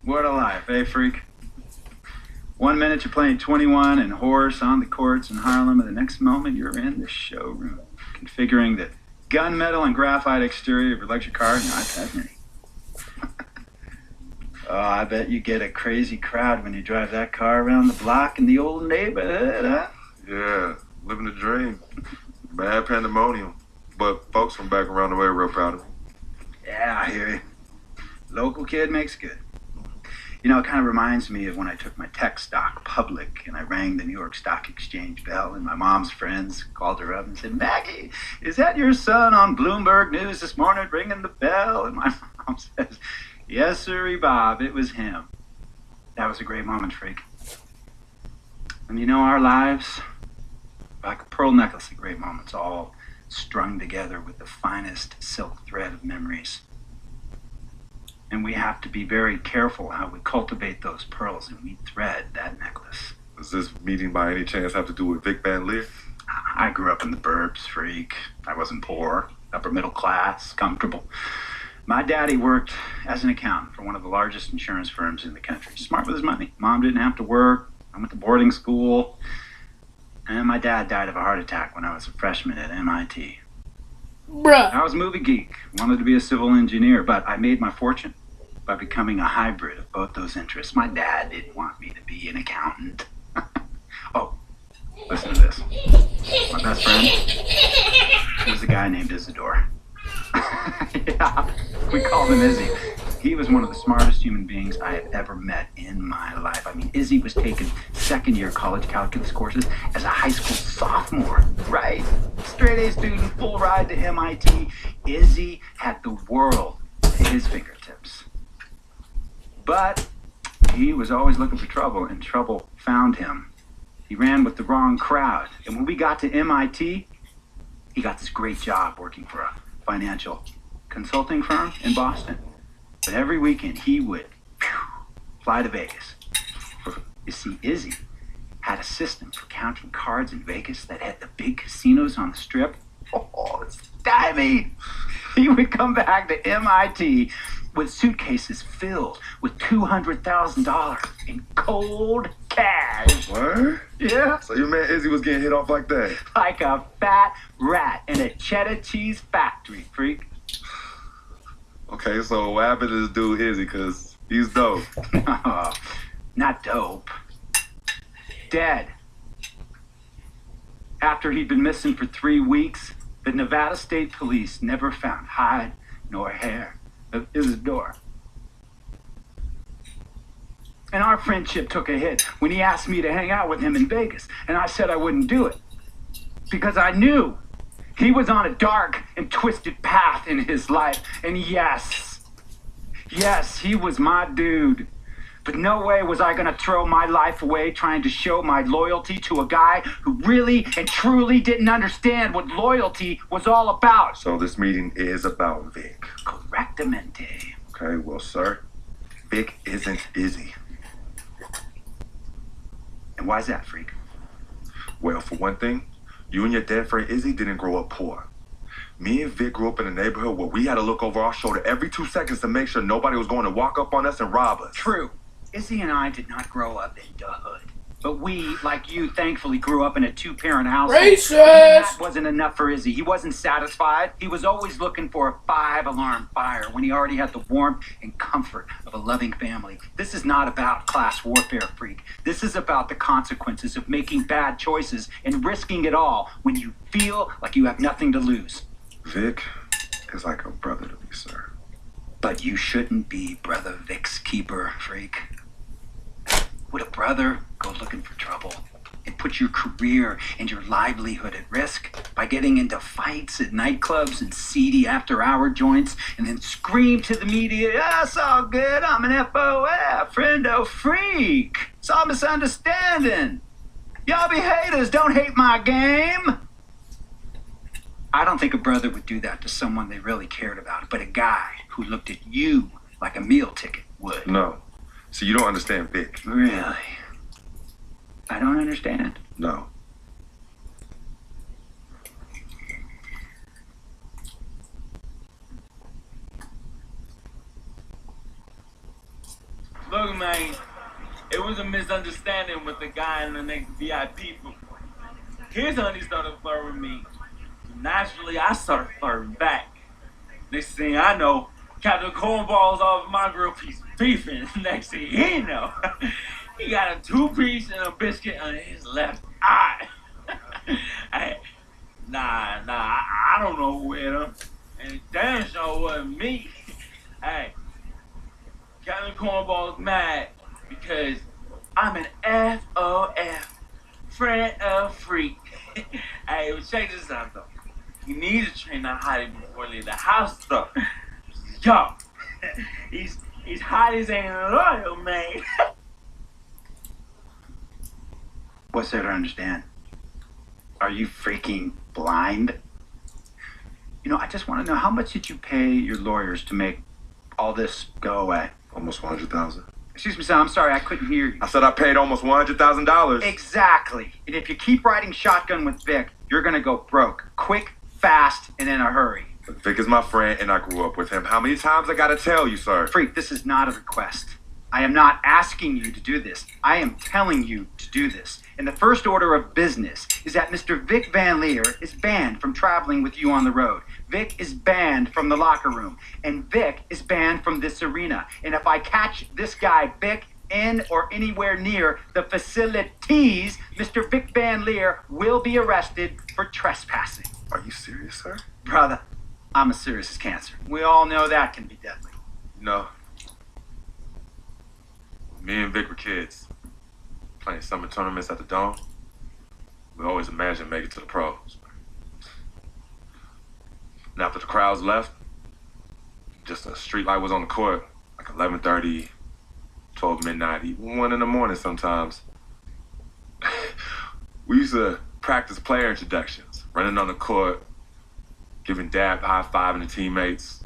What a life, eh, freak? 1 minute you're playing 21 and horse on the courts in Harlem, and the next moment you're in the showroom, configuring the gunmetal and graphite exterior of your luxury car in your iPad Mini. Oh, I bet you get a crazy crowd when you drive that car around the block in the old neighborhood, huh? Yeah, living the dream. Bad pandemonium. But folks from back around the way are real proud of me. Yeah, I hear you. Local kid makes good. You know, it kind of reminds me of when I took my tech stock public and I rang the New York Stock Exchange bell, and my mom's friends called her up and said, "Maggie, is that your son on Bloomberg News this morning ringing the bell?" And my mom says, "Yes, sirree, Bob, it was him." That was a great moment, freak. And you know, our lives, like a pearl necklace of great moments, all strung together with the finest silk thread of memories. And we have to be very careful how we cultivate those pearls and we thread that necklace. Does this meeting by any chance have to do with Vic Van Leer? I grew up in the burbs, freak. I wasn't poor, upper middle class, comfortable. My daddy worked as an accountant for one of the largest insurance firms in the country. Smart with his money. Mom didn't have to work. I went to boarding school. And my dad died of a heart attack when I was a freshman at MIT. Bruh. I was a movie geek, wanted to be a civil engineer, but I made my fortune by becoming a hybrid of both those interests. My dad didn't want me to be an accountant. Oh, listen to this. My best friend, he was a guy named Isidore. Yeah, we called him Izzy. He was one of the smartest human beings I have ever met in my life. I mean, Izzy was taking second-year college calculus courses as a high school sophomore, right? Straight-A student, full ride to MIT. Izzy had the world at his fingertips. But he was always looking for trouble, and trouble found him. He ran with the wrong crowd. And when we got to MIT, he got this great job working for a financial consulting firm in Boston. But every weekend he would fly to Vegas. You see, Izzy had a system for counting cards in Vegas that had the big casinos on the strip. Oh, it's stymied. He would come back to MIT with suitcases filled with $200,000 in cold cash. What? Yeah. So your man Izzy was getting hit off like that? Like a fat rat in a cheddar cheese factory, freak. Okay, so what happened to this dude Izzy? Because he's dope. No, not dope. Dead. After he'd been missing for 3 weeks, the Nevada State Police never found hide nor hair of Isidore. And our friendship took a hit when he asked me to hang out with him in Vegas, and I said I wouldn't do it because I knew he was on a dark and twisted path in his life. And yes, he was my dude. But no way was I gonna throw my life away trying to show my loyalty to a guy who really and truly didn't understand what loyalty was all about. So this meeting is about Vic. Correctamente. Okay, well, sir, Vic isn't Izzy. And why's that, freak? Well, for one thing, you and your dead friend Izzy didn't grow up poor. Me and Vic grew up in a neighborhood where we had to look over our shoulder every 2 seconds to make sure nobody was going to walk up on us and rob us. True. Izzy and I did not grow up in the hood. But we, like you, thankfully grew up in a 2-parent household. Racist! That wasn't enough for Izzy. He wasn't satisfied. He was always looking for a 5-alarm fire when he already had the warmth and comfort of a loving family. This is not about class warfare, freak. This is about the consequences of making bad choices and risking it all when you feel like you have nothing to lose. Vic is like a brother to me, sir. But you shouldn't be Brother Vic's keeper, freak. Would a brother go looking for trouble and put your career and your livelihood at risk by getting into fights at nightclubs and seedy after-hour joints and then scream to the media, "Yeah, it's all good, I'm an FOF, friendo freak. It's all misunderstanding. Y'all be haters, don't hate my game." I don't think a brother would do that to someone they really cared about, but a guy who looked at you like a meal ticket would. No. See, you don't understand Vic. Really? I don't understand. No. Look, man, it was a misunderstanding with the guy in the next VIP booth. His honey started flirting with me. Naturally, I started flirting back. Next thing I know, Captain Cornball's off my grill piece beefing. Next thing he know, he got a 2-piece and a biscuit on his left eye. Hey, I don't know who hit him. And it damn sure wasn't me. Hey, Captain Cornball's mad because I'm an FOF, friend of freak. Hey, but check this out though. You need to train that hottie before leave the house though. Yo, he's hotties ain't loyal, man. What's there to understand? Are you freaking blind? You know, I just want to know, how much did you pay your lawyers to make all this go away? Almost 100,000. Excuse me, son, I'm sorry, I couldn't hear you. I said I paid almost $100,000. Exactly. And if you keep riding shotgun with Vic, you're gonna go broke. Quick, fast, and in a hurry. But Vic is my friend, and I grew up with him. How many times I gotta tell you, sir? Freak, this is not a request. I am not asking you to do this. I am telling you to do this. And the first order of business is that Mr. Vic Van Leer is banned from traveling with you on the road. Vic is banned from the locker room. And Vic is banned from this arena. And if I catch this guy, Vic, in or anywhere near the facilities, Mr. Vic Van Leer will be arrested for trespassing. Are you serious, sir? Brother, I'm as serious as cancer. We all know that can be deadly. No. Me and Vic were kids, playing summer tournaments at the Dome. We always imagined making it to the pros. And after the crowds left, just a street light was on the court, like 11:30, 12 midnight, even 1 in the morning sometimes. We used to practice player introductions, running on the court, giving dab high-fiving the teammates.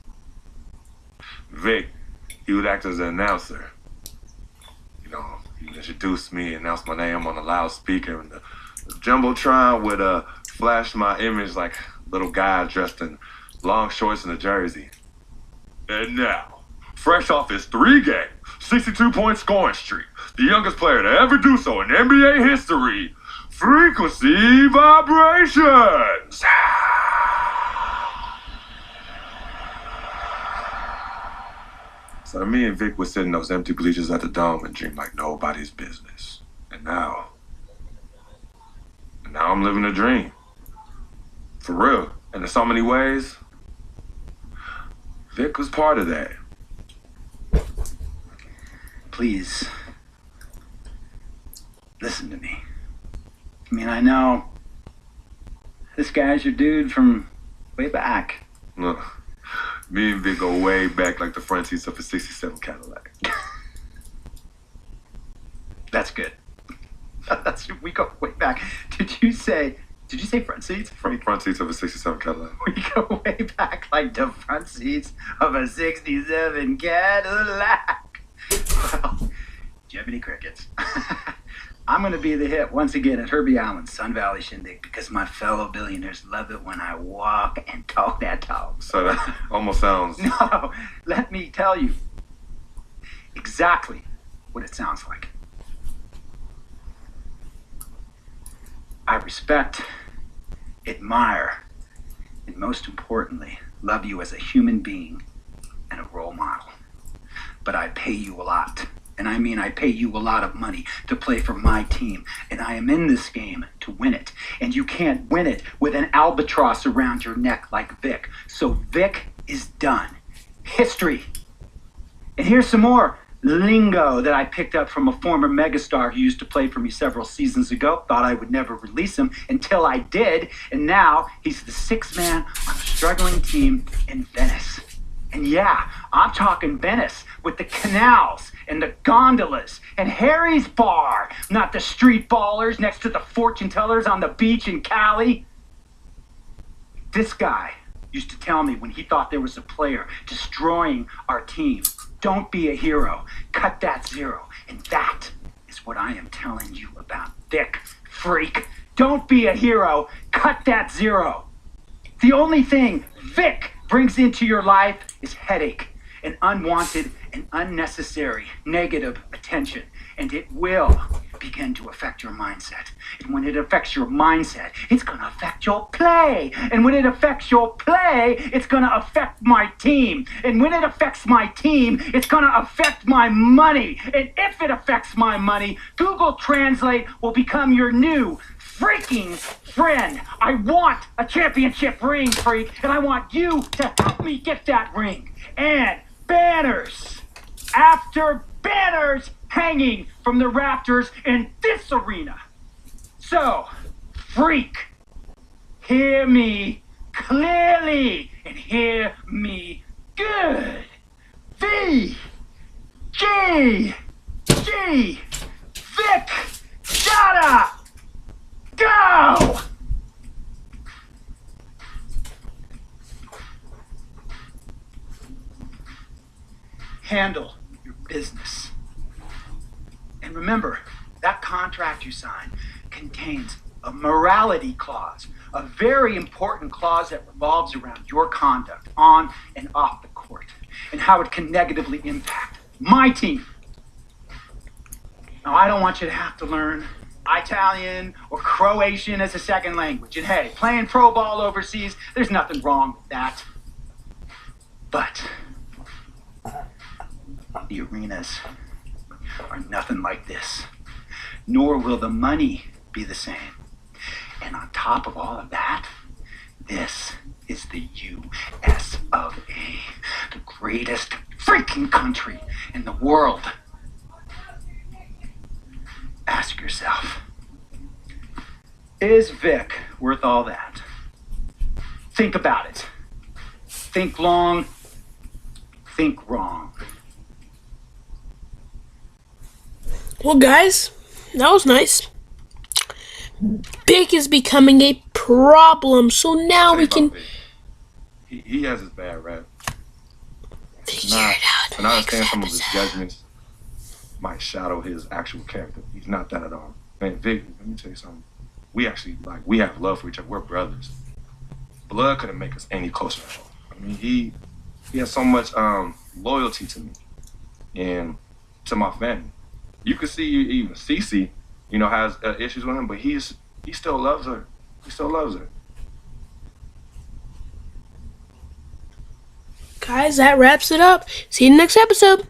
Vic, he would act as an announcer. You know, he would introduce me, announce my name on a loudspeaker, and the Jumbotron would flash my image like a little guy dressed in long shorts and a jersey. And now, fresh off his 3-game, 62-point scoring streak, the youngest player to ever do so in NBA history, Frequency Vibrations! So me and Vic would sit in those empty bleachers at the Dome and dream like nobody's business. And now I'm living a dream. For real. And in so many ways, Vic was part of that. Please, listen to me. I mean, I know this guy's your dude from way back. Look, me and Vic go way back like the front seats of a 67 Cadillac. That's good. We go way back. Did you say front seats? Front seats of a 67 Cadillac. We go way back like the front seats of a 67 Cadillac. Well, Jiminy Crickets. I'm going to be the hit once again at Herbie Allen's Sun Valley Shindig because my fellow billionaires love it when I walk and talk that talk. So that almost sounds... No, let me tell you exactly what it sounds like. I respect, admire, and most importantly, love you as a human being and a role model. But I pay you a lot. And I mean, I pay you a lot of money to play for my team. And I am in this game to win it. And you can't win it with an albatross around your neck like Vic. So Vic is done. History. And here's some more lingo that I picked up from a former megastar who used to play for me several seasons ago. Thought I would never release him until I did. And now he's the 6th man on a struggling team in Venice. And yeah, I'm talking Venice with the canals and the gondolas and Harry's Bar, not the street ballers next to the fortune tellers on the beach in Cali. This guy used to tell me when he thought there was a player destroying our team, don't be a hero, cut that zero. And that is what I am telling you about Vic, freak. Don't be a hero, cut that zero. The only thing Vic brings into your life is headache. and unwanted and unnecessary negative attention. And it will begin to affect your mindset. And when it affects your mindset, it's going to affect your play. And when it affects your play, it's going to affect my team. And when it affects my team, it's going to affect my money. And if it affects my money, Google Translate will become your new freaking friend. I want a championship ring, freak, and I want you to help me get that ring. And banners after banners hanging from the rafters in this arena. So, freak, hear me clearly and hear me good. V, G, G, Vic, gotta go! Handle your business. And remember, that contract you sign contains a morality clause, a very important clause that revolves around your conduct on and off the court, and how it can negatively impact my team. Now, I don't want you to have to learn Italian or Croatian as a second language. And hey, playing pro ball overseas, there's nothing wrong with that. But the arenas are nothing like this, nor will the money be the same. And on top of all of that, this is the US of A, the greatest freaking country in the world. Ask yourself, is Vic worth all that? Think about it. Think long, think wrong. Well, guys, that was nice. Vic is becoming a problem, so now we can He has his bad rap. figure it out. And I understand some of his judgments might shadow his actual character. He's not that at all. Man, Vic, let me tell you something. We actually, we have love for each other. We're brothers. Blood couldn't make us any closer at all. I mean, he has so much loyalty to me and to my family. You can see even Cece, has issues with him, but he still loves her. He still loves her. Guys, that wraps it up. See you in the next episode.